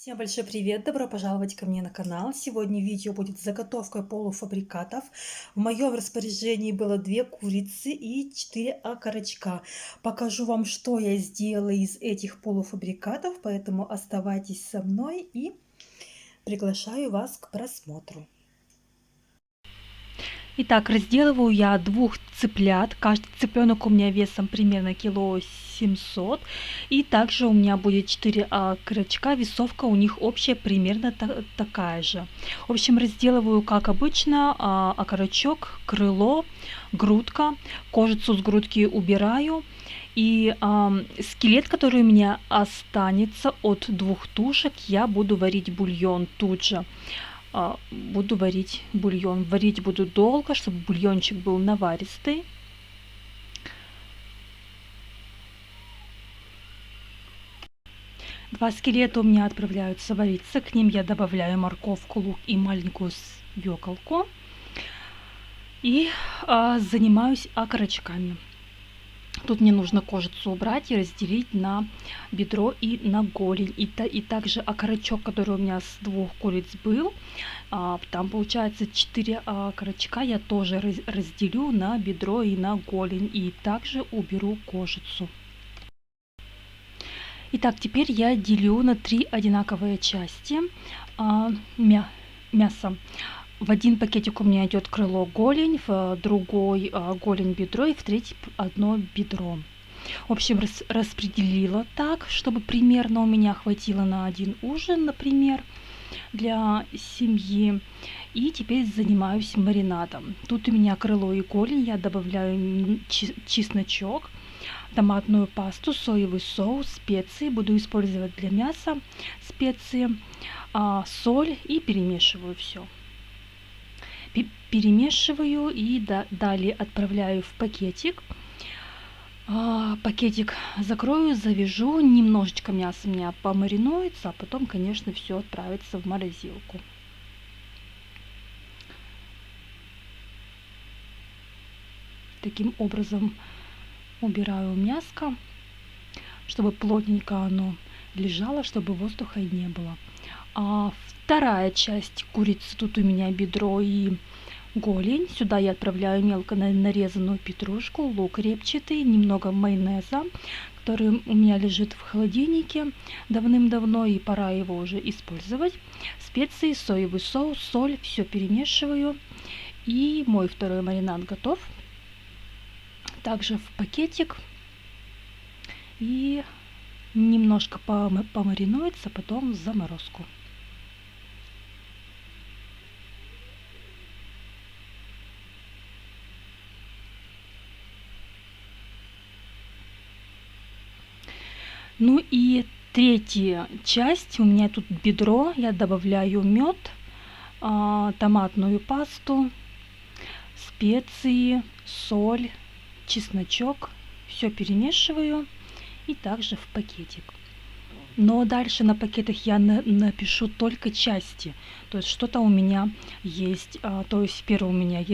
Всем большой привет! Добро пожаловать ко мне на канал. Сегодня видео будет с заготовкой полуфабрикатов. В моем распоряжении было 2 курицы и 4 окорочка. Покажу вам, что я сделала из этих полуфабрикатов, поэтому оставайтесь со мной и приглашаю вас к просмотру. Итак, разделываю я 2 цыплят. Каждый цыпленок у меня весом примерно кило 700. И также у меня будет 4 окорочка. Весовка у них общая примерно такая же. В общем, разделываю как обычно: окорочок, крыло, грудка. Кожицу с грудки убираю. И скелет, который у меня останется от 2 тушек, я буду варить бульон тут же. Буду варить бульон. Варить буду долго, чтобы бульончик был наваристый. Два скелета у меня отправляются вариться. К ним я добавляю морковку, лук и маленькую свеколку. И занимаюсь окорочками. Тут мне нужно кожицу убрать и разделить на бедро и на голень. И также окорочок, который у меня с 2 куриц был, там получается 4 окорочка, я тоже разделю на бедро и на голень. И также уберу кожицу. Итак, теперь я делю на 3 одинаковые части мясо. В один пакетик у меня идет крыло, голень, в другой голень, бедро, и в третий одно бедро. В общем, распределила так, чтобы примерно у меня хватило на один ужин, например, для семьи. И теперь занимаюсь маринадом. Тут у меня крыло и голень, я добавляю чесночок, томатную пасту, соевый соус, специи. Буду использовать для мяса специи, соль, и перемешиваю все. Перемешиваю и далее отправляю в пакетик. Пакетик закрою, завяжу, немножечко мяса у меня помаринуется, а потом, конечно, все отправится в морозилку. Таким образом убираю мяско, чтобы плотненько оно лежало, чтобы воздуха не было. Вторая часть курицы, тут у меня бедро и голень. Сюда я отправляю мелко нарезанную петрушку, лук репчатый, немного майонеза, который у меня лежит в холодильнике давным-давно, и пора его уже использовать. Специи, соевый соус, соль, все перемешиваю. И мой второй маринад готов. Также в пакетик. И немножко помаринуется, потом в заморозку. Ну и третья часть, у меня тут бедро, я добавляю мед, томатную пасту, специи, соль, чесночок. Все перемешиваю и также в пакетик. Но дальше на пакетах я напишу только части. То есть что-то у меня есть. То есть в первом у меня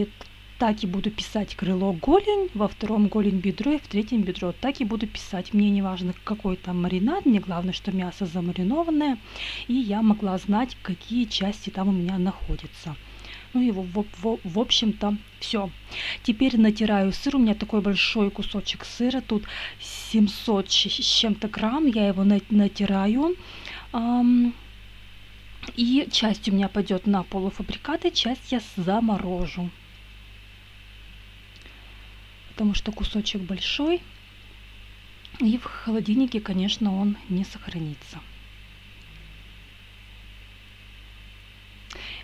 так и буду писать крыло, голень, во втором голень, бедро, и в третьем бедро. Так и буду писать. Мне не важно, какой там маринад, мне главное, что мясо замаринованное, и я могла знать, какие части там у меня находятся. Ну и в общем-то все. Теперь натираю сыр. У меня такой большой кусочек сыра. Тут 700 с чем-то грамм. Я его натираю. И часть у меня пойдет на полуфабрикаты, часть я заморожу. Потому что кусочек большой. И в холодильнике, конечно, он не сохранится.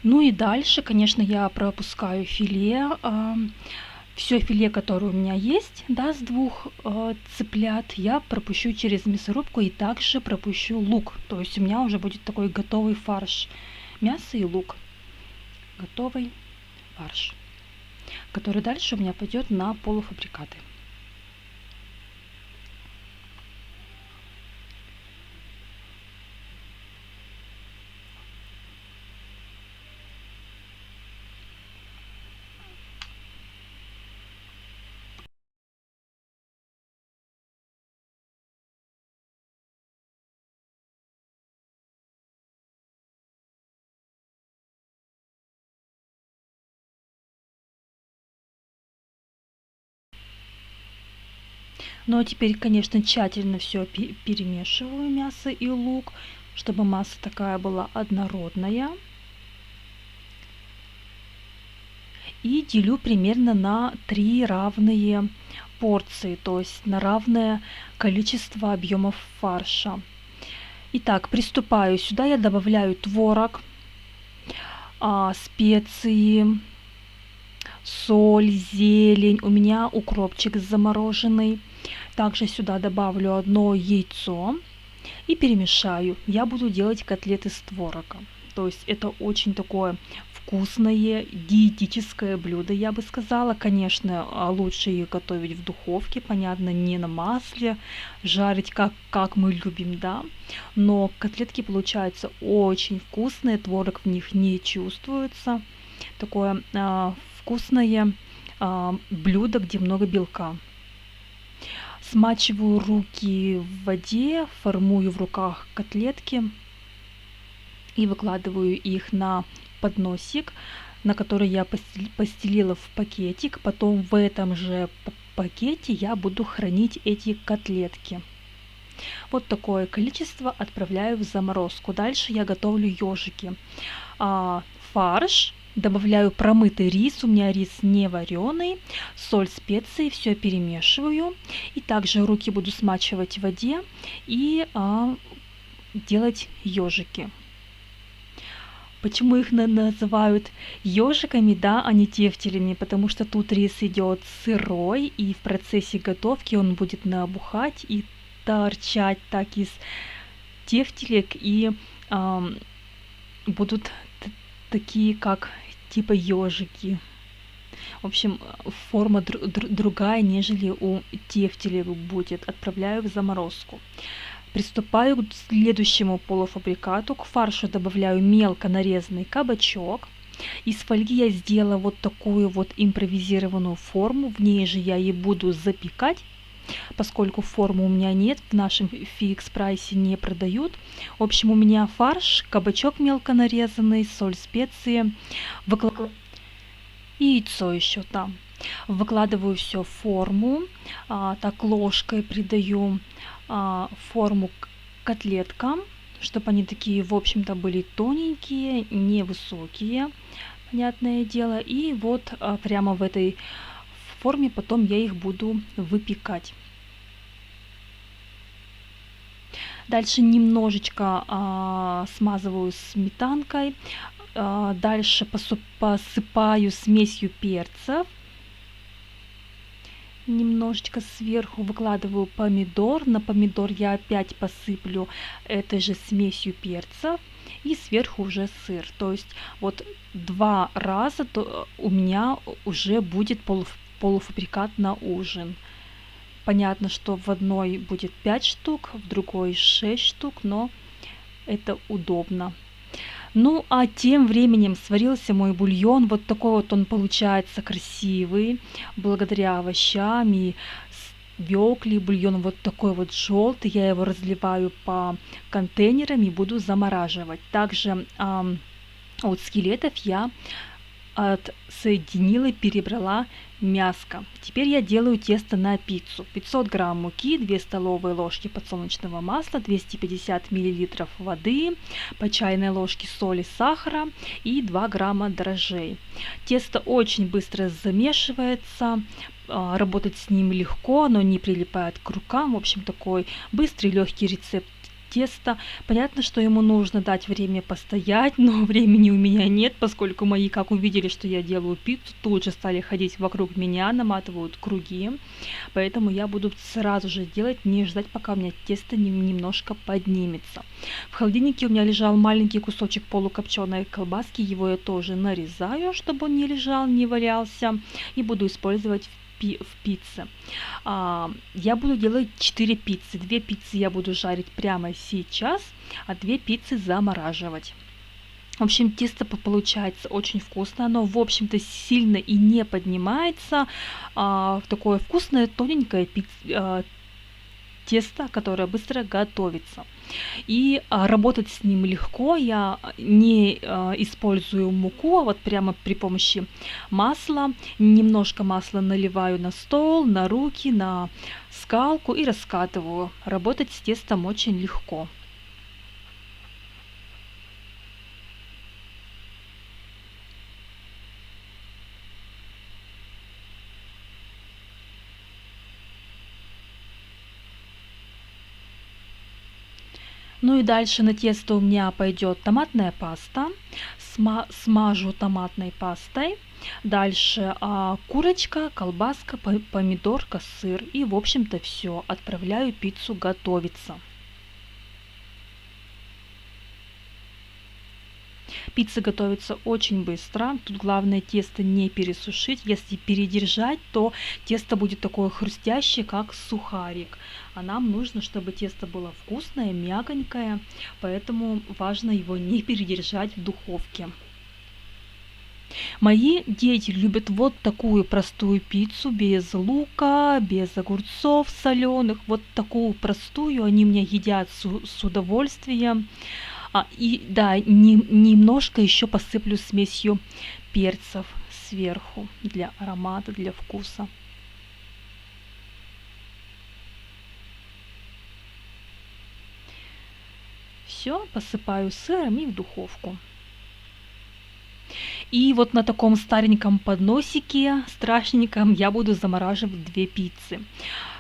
Ну и дальше, конечно, я пропускаю филе. Все филе, которое у меня есть, да, с 2 цыплят, я пропущу через мясорубку, и также пропущу лук. То есть у меня уже будет такой готовый фарш. Мясо и лук. Готовый фарш, который дальше у меня пойдет на полуфабрикаты. Ну а теперь, конечно, тщательно все перемешиваю, мясо и лук, чтобы масса такая была однородная. И делю примерно на 3 равные порции, то есть на равное количество объемов фарша. Итак, приступаю. Сюда я добавляю творог, специи, соль, зелень. У меня укропчик замороженный. Также сюда добавлю 1 яйцо и перемешаю. Я буду делать котлеты с творогом. То есть это очень такое вкусное диетическое блюдо, я бы сказала. Конечно, лучше их готовить в духовке, понятно, не на масле, жарить как мы любим, да. Но котлетки получаются очень вкусные, творог в них не чувствуется. Такое вкусное блюдо, где много белка. Смачиваю руки в воде, формую в руках котлетки и выкладываю их на подносик, на который я постелила в пакетик. Потом в этом же пакете я буду хранить эти котлетки. Вот такое количество отправляю в заморозку. Дальше я готовлю ежики. Фарш. Добавляю промытый рис, у меня рис не вареный, соль, специи, все перемешиваю. И также руки буду смачивать в воде и делать ежики. Почему их называют ежиками, да, а не тефтелями? Потому что тут рис идет сырой, и в процессе готовки он будет набухать и торчать так из тефтелек, и будут такие, как типа ежики. В общем, форма другая, нежели у тефтелей будет. Отправляю в заморозку. Приступаю к следующему полуфабрикату. К фаршу добавляю мелко нарезанный кабачок. Из фольги я сделала вот такую вот импровизированную форму. В ней же я и буду запекать. Поскольку формы у меня нет, в нашем фикс-прайсе не продают. В общем, у меня фарш, кабачок мелко нарезанный, соль, специи, и яйцо еще там. Выкладываю все в форму, так ложкой придаю форму котлеткам, чтобы они такие, в общем-то, были тоненькие, невысокие, понятное дело. И вот прямо в этой форме потом я их буду выпекать. Дальше немножечко смазываю сметанкой. Дальше посыпаю смесью перцев. Немножечко сверху выкладываю помидор. На помидор я опять посыплю этой же смесью перцев. И сверху уже сыр. То есть вот 2 раза у меня уже будет полуфабрикат на ужин. Понятно, что в одной будет 5 штук, в другой 6 штук, но это удобно. Ну, а тем временем сварился мой бульон. Вот такой вот он получается красивый, благодаря овощам и свекле. Бульон вот такой вот желтый. Я его разливаю по контейнерам и буду замораживать. Также от скелетов я отсоединила и перебрала мяско. Теперь я делаю тесто на пиццу. 500 грамм муки, 2 столовые ложки подсолнечного масла, 250 миллилитров воды, по чайной ложке соли, сахара и 2 грамма дрожжей. Тесто очень быстро замешивается, работать с ним легко, оно не прилипает к рукам. В общем, такой быстрый, легкий рецепт теста. Понятно, что ему нужно дать время постоять, но времени у меня нет, поскольку мои, как увидели, что я делаю пиццу, тут же стали ходить вокруг меня, наматывают круги. Поэтому я буду сразу же делать, не ждать, пока у меня тесто немножко поднимется. В холодильнике у меня лежал маленький кусочек полукопченой колбаски, его я тоже нарезаю, чтобы он не лежал, не валялся, и буду использовать в пицце. Я буду делать 4 пиццы. 2 пиццы я буду жарить прямо сейчас, а 2 пиццы замораживать. В общем, тесто получается очень вкусное. Оно, в общем-то, сильно и не поднимается. Такое вкусное, тоненькое тесто, которое быстро готовится. И работать с ним легко. Я не использую муку, а вот прямо при помощи масла. Немножко масла наливаю на стол, на руки, на скалку и раскатываю. Работать с тестом очень легко. Ну и дальше на тесто у меня пойдет томатная паста. Смажу томатной пастой. Дальше курочка, колбаска, помидорка, сыр. И, в общем-то, все. Отправляю пиццу готовиться. Пицца готовится очень быстро. Тут главное тесто не пересушить. Если передержать, то тесто будет такое хрустящее, как сухарик. А нам нужно, чтобы тесто было вкусное, мягонькое. Поэтому важно его не передержать в духовке. Мои дети любят вот такую простую пиццу, без лука, без огурцов соленых. Вот такую простую они меня едят с удовольствием. И да, немножко еще посыплю смесью перцев сверху для аромата, для вкуса. Все, посыпаю сыром и в духовку. И вот на таком стареньком подносике, страшненьком, я буду замораживать 2 пиццы.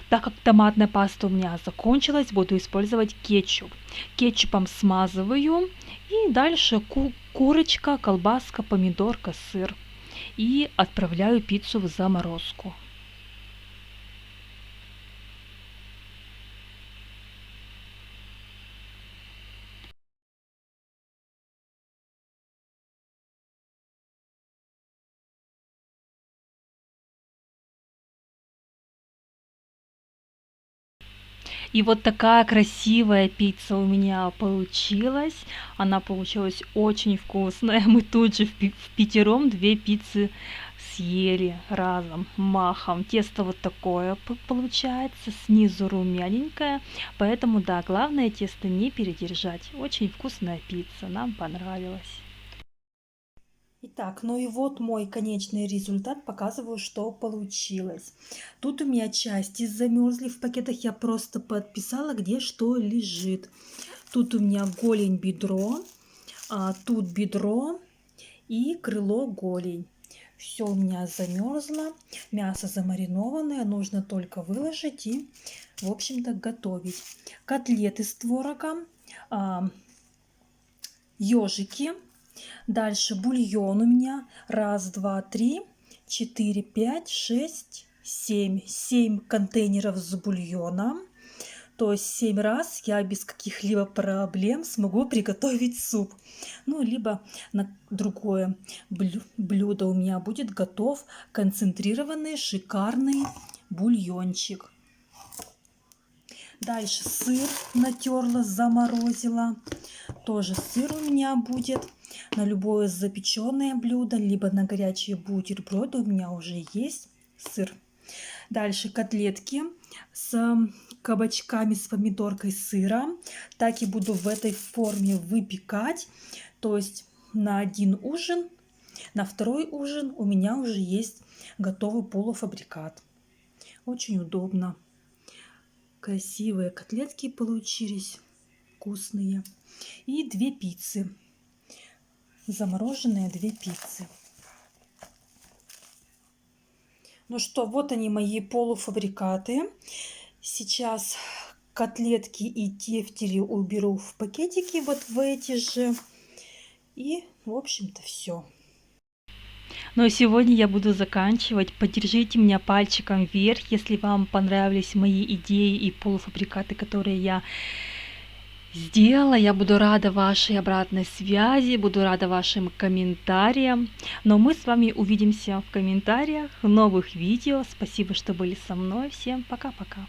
Так как томатная паста у меня закончилась, буду использовать кетчуп. Кетчупом смазываю. И дальше курочка, колбаска, помидорка, сыр. И отправляю пиццу в заморозку. И вот такая красивая пицца у меня получилась. Она получилась очень вкусная. Мы тут же впятером 2 пиццы съели разом, махом. Тесто вот такое получается, снизу румяненькое. Поэтому, да, главное тесто не передержать. Очень вкусная пицца, нам понравилась. Итак, ну и вот мой конечный результат. Показываю, что получилось. Тут у меня части замерзли в пакетах. Я просто подписала, где что лежит. Тут у меня голень, бедро, тут бедро и крыло, голень. Все у меня замерзло. Мясо замаринованное. Нужно только выложить и, в общем-то, готовить. Котлеты с творогом, ежики. Дальше бульон у меня. 1, 2, 3, 4, 5, 6, 7. 7 контейнеров с бульоном. То есть 7 раз я без каких-либо проблем смогу приготовить суп. Ну, либо на другое блюдо у меня будет готов концентрированный шикарный бульончик. Дальше сыр натерла, заморозила. Тоже сыр у меня будет на любое запеченное блюдо, либо на горячие бутерброды. У меня уже есть сыр. Дальше котлетки с кабачками, с помидоркой, сыром. Так и буду в этой форме выпекать. То есть на один ужин, на второй ужин у меня уже есть готовый полуфабрикат. Очень удобно. Красивые котлетки получились, вкусные. И 2 пиццы. Замороженные 2 пиццы. Ну что, вот они, мои полуфабрикаты. Сейчас котлетки и тефтели уберу в пакетики вот в эти же. И, в общем-то, все. Ну а сегодня я буду заканчивать. Поддержите меня пальчиком вверх, если вам понравились мои идеи и полуфабрикаты, которые я сделала. Я буду рада вашей обратной связи, буду рада вашим комментариям. Но мы с вами увидимся в комментариях, в новых видео. Спасибо, что были со мной. Всем пока-пока.